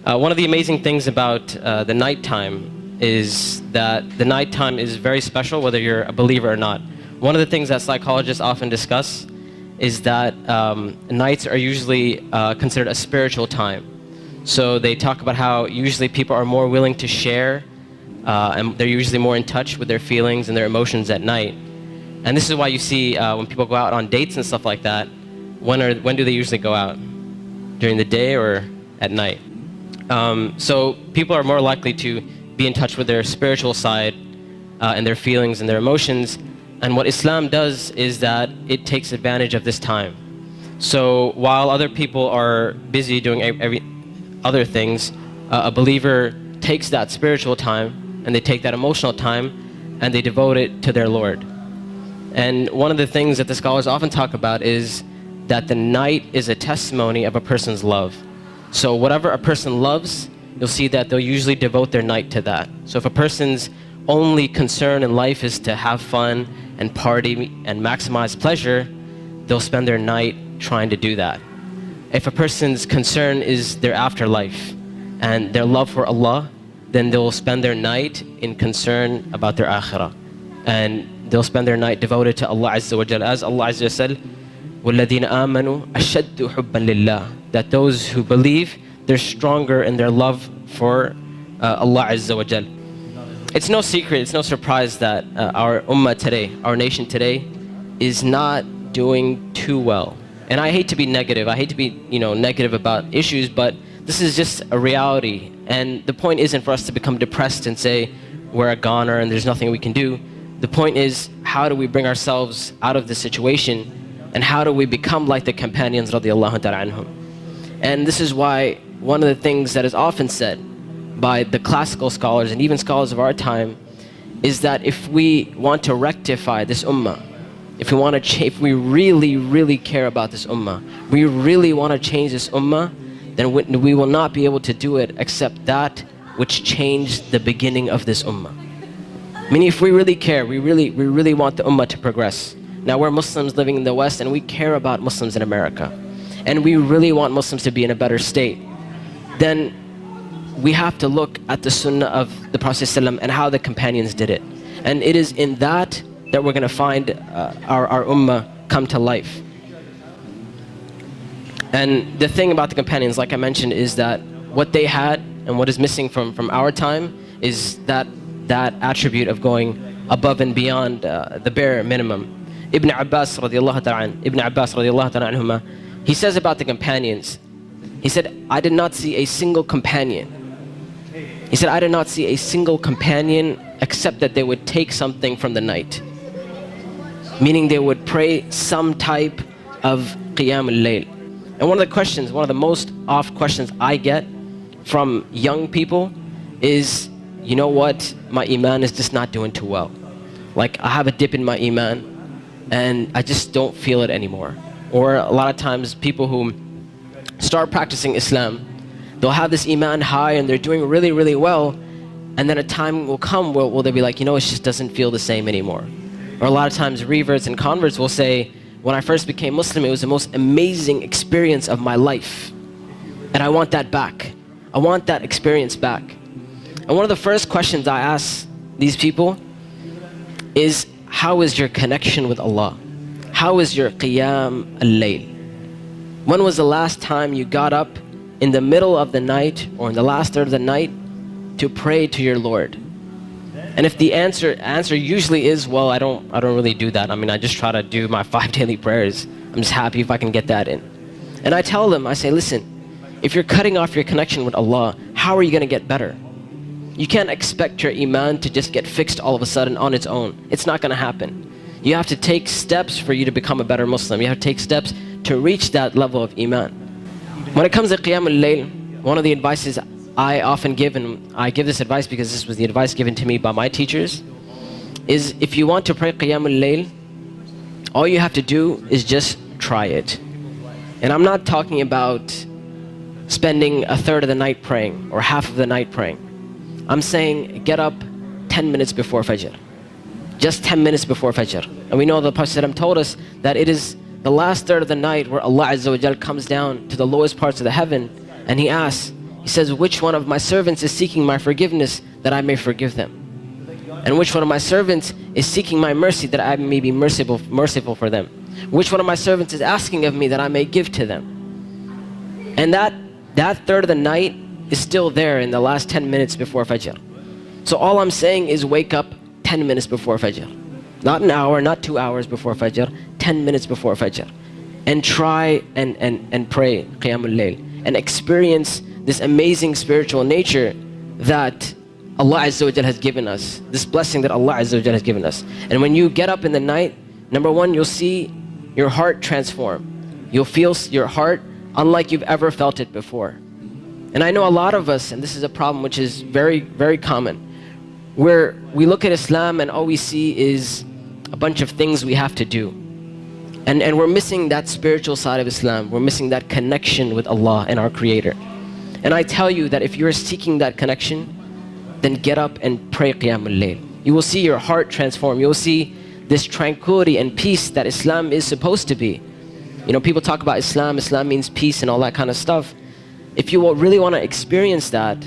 One of the amazing things about the nighttime is that the nighttime is very special whether you're a believer or not. One of the things that psychologists often discuss is that nights are usually considered a spiritual time. So they talk about how usually people are more willing to share and they're usually more in touch with their feelings and their emotions at night. And this is why you see when people go out on dates and stuff like that, when do they usually go out? During the day or at night? So people are more likely to be in touch with their spiritual side and their feelings and their emotions. And what Islam does is that it takes advantage of this time. So while other people are busy doing other things, a believer takes that spiritual time and they take that emotional time and they devote it to their Lord. And one of the things that the scholars often talk about is that the night is a testimony of a person's love. So whatever a person loves, you'll see that they'll usually devote their night to that. So if a person's only concern in life is to have fun and party and maximize pleasure, they'll spend their night trying to do that. If a person's concern is their afterlife and their love for Allah, then they'll spend their night in concern about their akhirah. And they'll spend their night devoted to Allah Azza wa Jal. As Allah Azza wa Jal, وَالَّذِينَ آمَنُوا أَشَدُّ حُبًّا لِلَّهِ. That those who believe, they're stronger in their love for Allah Azza wa Jal. It's no secret, it's no surprise that our ummah today, our nation today, is not doing too well. And I hate to be negative, I hate to be negative about issues, but this is just a reality. And the point isn't for us to become depressed and say we're a goner and there's nothing we can do. The point is, how do we bring ourselves out of this situation, and how do we become like the companions radiallahu ta'ala anhum? And this is why one of the things that is often said by the classical scholars and even scholars of our time is that if we want to rectify this ummah, if we really, really care about this ummah, we really want to change this ummah, then we will not be able to do it except that which changed the beginning of this ummah. Meaning, if we really care, we really want the ummah to progress. Now we're Muslims living in the West and we care about Muslims in America, and we really want Muslims to be in a better state, then we have to look at the sunnah of the Prophet ﷺ and how the companions did it. And it is in that we're going to find our ummah come to life. And the thing about the companions, like I mentioned, is that what they had and what is missing from our time is that attribute of going above and beyond the bare minimum. Ibn Abbas radiallahu ta'ala anhuma, he says about the companions, he said, I did not see a single companion. He said, I did not see a single companion except that they would take something from the night. Meaning they would pray some type of qiyam al-layl. And one of the most oft questions I get from young people is, you know what, my iman is just not doing too well. Like, I have a dip in my iman and I just don't feel it anymore. Or a lot of times people who start practicing Islam, they'll have this iman high and they're doing really, really well, and then a time will come where they'll be like, it just doesn't feel the same anymore. Or a lot of times reverts and converts will say, when I first became Muslim, it was the most amazing experience of my life, and I want that back. I want that experience back. And one of the first questions I ask these people is, how is your connection with Allah? How is your qiyam al-layl? When was the last time you got up in the middle of the night or in the last third of the night to pray to your Lord? And if the answer usually is, well, I don't really do that. I just try to do my 5 daily prayers. I'm just happy if I can get that in. And I tell them, I say, listen, if you're cutting off your connection with Allah, how are you going to get better? You can't expect your iman to just get fixed all of a sudden on its own. It's not going to happen. You have to take steps for you to become a better Muslim. You have to take steps to reach that level of iman. When it comes to qiyam al-layl, one of the advices I often give, and I give this advice because this was the advice given to me by my teachers, is if you want to pray qiyam al-layl, all you have to do is just try it. And I'm not talking about spending a third of the night praying or half of the night praying. I'm saying get up 10 minutes before Fajr. Just 10 minutes before Fajr. And we know the Prophet ﷺ told us that it is the last third of the night where Allah Azza wa Jal comes down to the lowest parts of the heaven and He asks, He says, which one of my servants is seeking my forgiveness that I may forgive them? And which one of my servants is seeking my mercy that I may be merciful for them? Which one of my servants is asking of me that I may give to them? And that third of the night is still there in the last 10 minutes before Fajr. So all I'm saying is wake up 10 minutes before Fajr. Not an hour, not 2 hours before Fajr, 10 minutes before Fajr. And try and pray Qiyamul Layl and experience this amazing spiritual nature that Allah Azza wa Jal has given us, this blessing that Allah Azza wa Jal has given us. And when you get up in the night, number one, you'll see your heart transform. You'll feel your heart unlike you've ever felt it before. And I know a lot of us, and this is a problem which is very, very common, where we look at Islam and all we see is a bunch of things we have to do. And we're missing that spiritual side of Islam. We're missing that connection with Allah and our Creator. And I tell you that if you're seeking that connection, then get up and pray Qiyamul Layl. You will see your heart transform. You will see this tranquility and peace that Islam is supposed to be. You know, people talk about Islam means peace and all that kind of stuff. If you really want to experience that,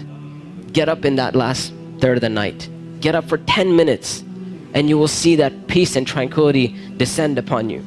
get up in that last third of the night. Get up for 10 minutes and you will see that peace and tranquility descend upon you.